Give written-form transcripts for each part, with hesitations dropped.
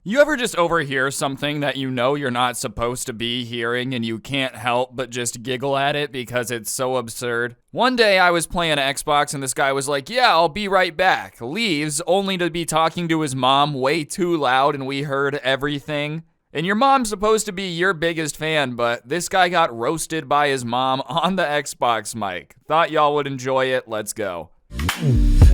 You ever just overhear something that you know you're not supposed to be hearing and you can't help but just giggle at it because it's so absurd? One day I was playing Xbox and this guy was like, "Yeah, I'll be right back." Leaves only to be talking to his mom way too loud and we heard everything. And your mom's supposed to be your biggest fan, but this guy got roasted by his mom on the Xbox mic. Thought y'all would enjoy it. Let's go.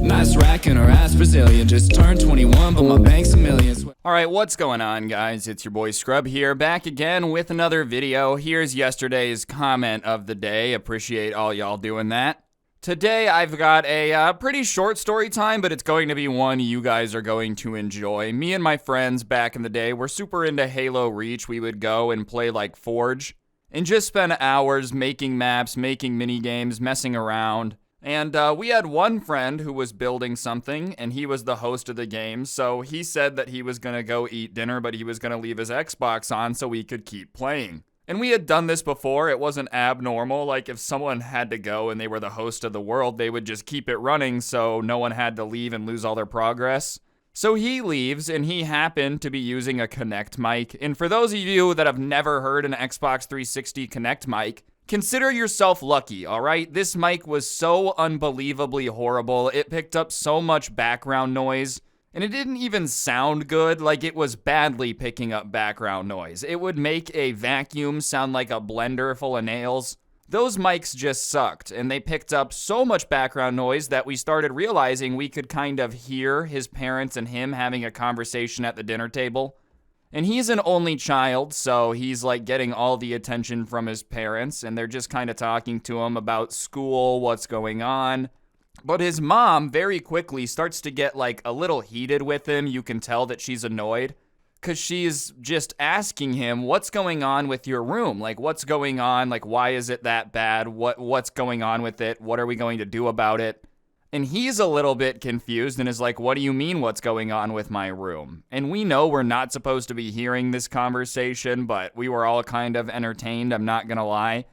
Nice rack and her ass Brazilian. Just turned 21, but my bank's a million. Alright, what's going on, guys? It's your boy Scrub here, back again with another video. Here's yesterday's comment of the day. Appreciate all y'all doing that. Today, I've got a pretty short story time, but it's going to be one you guys are going to enjoy. Me and my friends back in the day were super into Halo Reach. We would go and play like Forge and just spend hours making maps, making mini games, messing around. And we had one friend who was building something, and he was the host of the game, so he said that he was going to go eat dinner, but he was going to leave his Xbox on so we could keep playing. And we had done this before. It wasn't abnormal. Like, if someone had to go and they were the host of the world, they would just keep it running so no one had to leave and lose all their progress. So he leaves, and he happened to be using a Kinect mic. And for those of you that have never heard an Xbox 360 Kinect mic, consider yourself lucky, alright? This mic was so unbelievably horrible. It picked up so much background noise, and it didn't even sound good. Like, it was badly picking up background noise. It would make a vacuum sound like a blender full of nails. Those mics just sucked, and they picked up so much background noise that we started realizing we could kind of hear his parents and him having a conversation at the dinner table. And he's an only child, so he's like getting all the attention from his parents, and they're just kind of talking to him about school, what's going on. But his mom very quickly starts to get like a little heated with him. You can tell that she's annoyed because she's just asking him, "What's going on with your room? Like, what's going on? Like, why is it that bad? What's going on with it? What are we going to do about it?" And he's a little bit confused and is like, "What do you mean what's going on with my room?" And we know we're not supposed to be hearing this conversation, but we were all kind of entertained, I'm not gonna lie.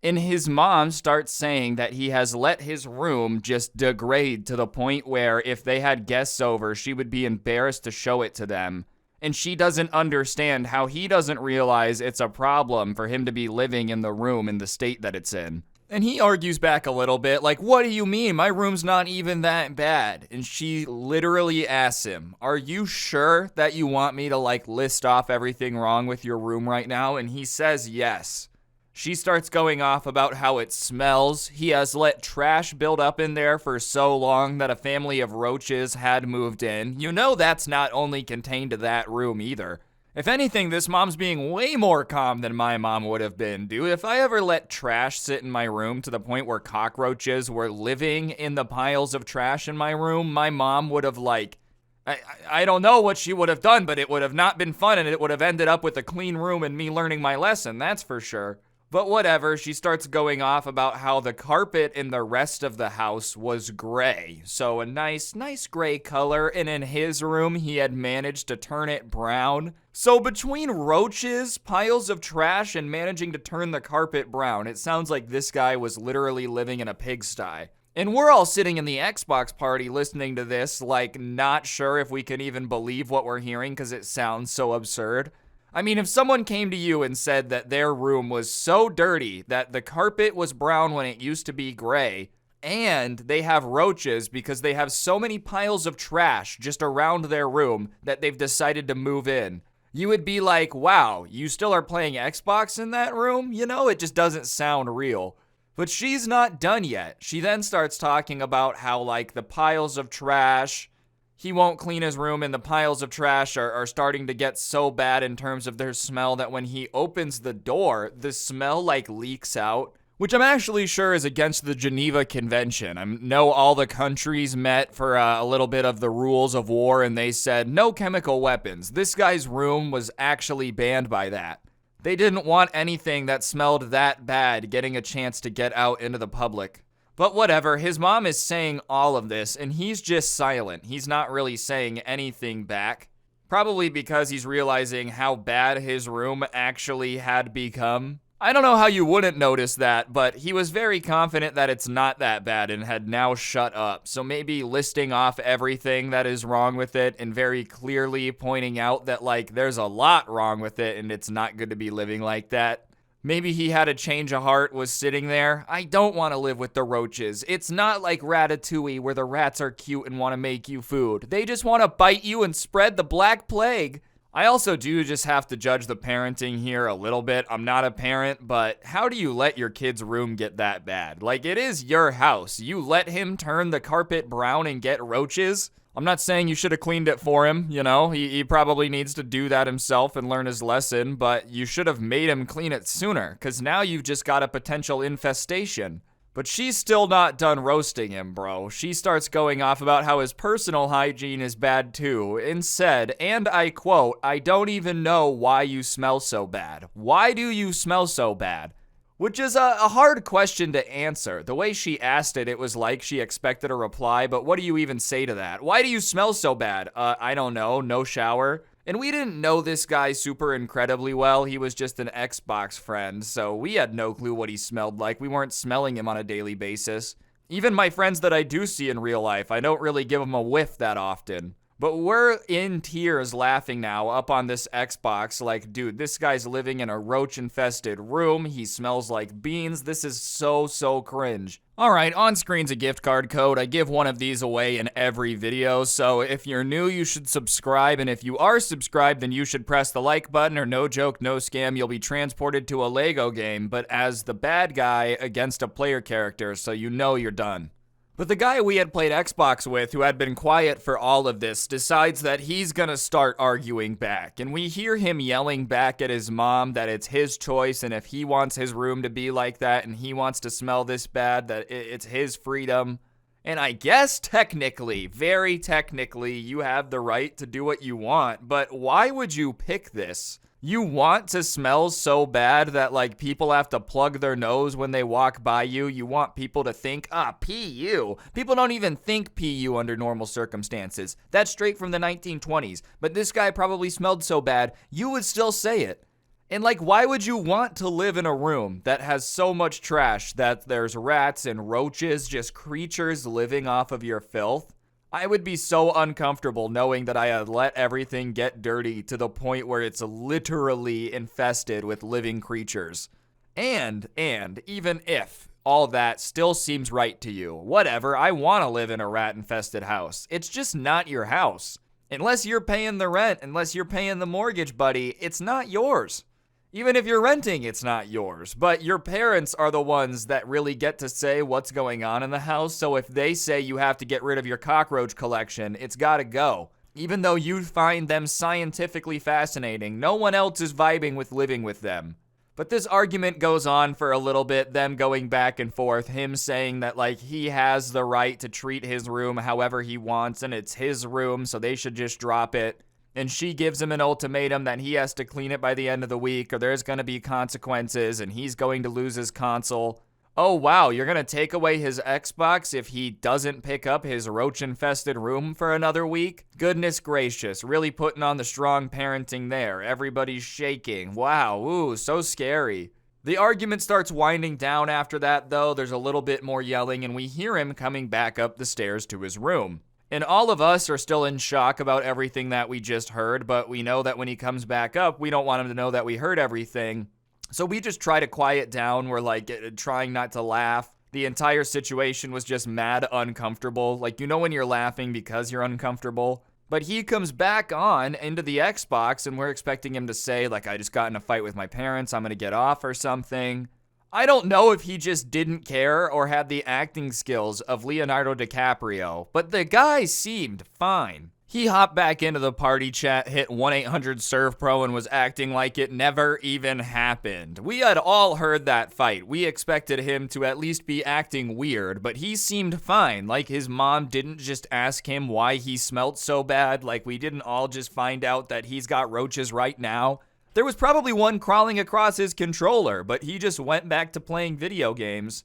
And his mom starts saying that he has let his room just degrade to the point where if they had guests over, she would be embarrassed to show it to them. And she doesn't understand how he doesn't realize it's a problem for him to be living in the room in the state that it's in. And he argues back a little bit, like, "What do you mean? My room's not even that bad." And she literally asks him, "Are you sure that you want me to, like, list off everything wrong with your room right now?" And he says yes. She starts going off about how it smells. He has let trash build up in there for so long that a family of roaches had moved in. You know that's not only contained to that room either. If anything, this mom's being way more calm than my mom would have been, dude. If I ever let trash sit in my room to the point where cockroaches were living in the piles of trash in my room, my mom would have, like, I don't know what she would have done, but it would have not been fun, and it would have ended up with a clean room and me learning my lesson, that's for sure. But whatever, she starts going off about how the carpet in the rest of the house was gray. So a nice gray color, and in his room, he had managed to turn it brown. So between roaches, piles of trash, and managing to turn the carpet brown, it sounds like this guy was literally living in a pigsty. And we're all sitting in the Xbox party listening to this, like not sure if we can even believe what we're hearing because it sounds so absurd. I mean, if someone came to you and said that their room was so dirty that the carpet was brown when it used to be gray, and they have roaches because they have so many piles of trash just around their room that they've decided to move in, you would be like, "Wow, you still are playing Xbox in that room?" You know, it just doesn't sound real. But she's not done yet. She then starts talking about how, like, the piles of trash, he won't clean his room, and the piles of trash are starting to get so bad in terms of their smell that when he opens the door, the smell, like, leaks out, which I'm actually sure is against the Geneva Convention. I know all the countries met for a little bit of the rules of war, and they said no chemical weapons. This guy's room was actually banned by that. They didn't want anything that smelled that bad getting a chance to get out into the public. But whatever, his mom is saying all of this, and he's just silent. He's not really saying anything back. Probably because he's realizing how bad his room actually had become. I don't know how you wouldn't notice that, but he was very confident that it's not that bad and had now shut up. So maybe listing off everything that is wrong with it and very clearly pointing out that, like, there's a lot wrong with it and it's not good to be living like that. Maybe he had a change of heart, was sitting there. I don't want to live with the roaches. It's not like Ratatouille where the rats are cute and want to make you food. They just want to bite you and spread the Black Plague. I also do just have to judge the parenting here a little bit. I'm not a parent, but how do you let your kid's room get that bad? Like, it is your house. You let him turn the carpet brown and get roaches? I'm not saying you should have cleaned it for him, you know? He probably needs to do that himself and learn his lesson, but you should have made him clean it sooner, because now you've just got a potential infestation. But she's still not done roasting him, bro. She starts going off about how his personal hygiene is bad too, and said, and I quote, "I don't even know why you smell so bad. Why do you smell so bad?" Which is a hard question to answer. The way she asked it, it was like she expected a reply, but what do you even say to that? Why do you smell so bad? I don't know, no shower. And we didn't know this guy super incredibly well. He was just an Xbox friend, so we had no clue what he smelled like. We weren't smelling him on a daily basis. Even my friends that I do see in real life, I don't really give them a whiff that often. But we're in tears laughing now up on this Xbox like, dude, this guy's living in a roach-infested room. He smells like beans. This is so cringe. All right, on screen's a gift card code. I give one of these away in every video, so if you're new, you should subscribe, and if you are subscribed, then you should press the like button, or no joke, no scam, you'll be transported to a Lego game, but as the bad guy against a player character, so you know you're done. But the guy we had played Xbox with, who had been quiet for all of this, decides that he's gonna start arguing back. And we hear him yelling back at his mom that it's his choice, and if he wants his room to be like that and he wants to smell this bad, that it's his freedom. And I guess technically, very technically, you have the right to do what you want, but why would you pick this? You want to smell so bad that, like, people have to plug their nose when they walk by you. You want people to think, PU. People don't even think PU under normal circumstances. That's straight from the 1920s. But this guy probably smelled so bad, you would still say it. And, like, why would you want to live in a room that has so much trash that there's rats and roaches, just creatures living off of your filth? I would be so uncomfortable knowing that I had let everything get dirty to the point where it's literally infested with living creatures. And even if all that still seems right to you, whatever, I want to live in a rat-infested house. It's just not your house. Unless you're paying the rent, unless you're paying the mortgage, buddy, it's not yours. Even if you're renting, it's not yours. But your parents are the ones that really get to say what's going on in the house. So if they say you have to get rid of your cockroach collection, it's gotta go. Even though you find them scientifically fascinating, no one else is vibing with living with them. But this argument goes on for a little bit, them going back and forth, him saying that, like, he has the right to treat his room however he wants, and it's his room, so they should just drop it. And she gives him an ultimatum that he has to clean it by the end of the week, or there's going to be consequences, and he's going to lose his console. Oh, wow, you're going to take away his Xbox if he doesn't pick up his roach-infested room for another week? Goodness gracious, really putting on the strong parenting there. Everybody's shaking. Wow, ooh, so scary. The argument starts winding down after that, though. There's a little bit more yelling, and we hear him coming back up the stairs to his room. And all of us are still in shock about everything that we just heard, but we know that when he comes back up, we don't want him to know that we heard everything. So we just try to quiet down. We're like trying not to laugh. The entire situation was just mad uncomfortable. Like, you know when you're laughing because you're uncomfortable? But he comes back on into the Xbox, and we're expecting him to say, like, I just got in a fight with my parents, I'm gonna get off or something. I don't know if he just didn't care or had the acting skills of Leonardo DiCaprio, but the guy seemed fine. He hopped back into the party chat, hit 1-800-SERVPRO, and was acting like it never even happened. We had all heard that fight. We expected him to at least be acting weird, but he seemed fine. Like his mom didn't just ask him why he smelled so bad. Like we didn't all just find out that he's got roaches right now. There was probably one crawling across his controller, but he just went back to playing video games.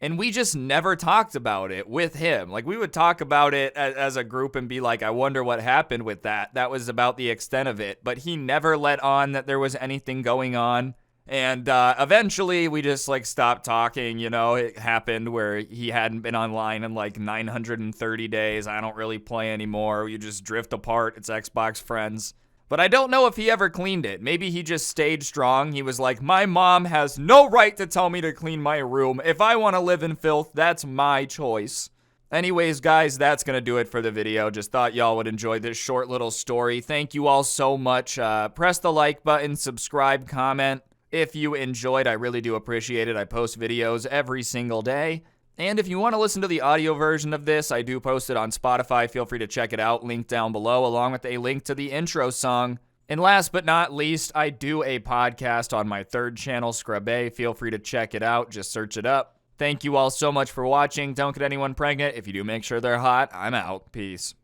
And we just never talked about it with him. Like, we would talk about it as a group and be like, I wonder what happened with that. That was about the extent of it. But he never let on that there was anything going on. And eventually we just like stopped talking, you know. It happened where he hadn't been online in like 930 days. I don't really play anymore. We just drift apart. It's Xbox friends. But I don't know if he ever cleaned it. Maybe he just stayed strong. He was like, my mom has no right to tell me to clean my room. If I want to live in filth, that's my choice. Anyways, guys, that's going to do it for the video. Just thought y'all would enjoy this short little story. Thank you all so much. Press the like button, subscribe, comment. If you enjoyed, I really do appreciate it. I post videos every single day. And if you want to listen to the audio version of this, I do post it on Spotify. Feel free to check it out. Link down below, along with a link to the intro song. And last but not least, I do a podcast on my third channel, Scrubbe. Feel free to check it out. Just search it up. Thank you all so much for watching. Don't get anyone pregnant. If you do, make sure they're hot. I'm out. Peace.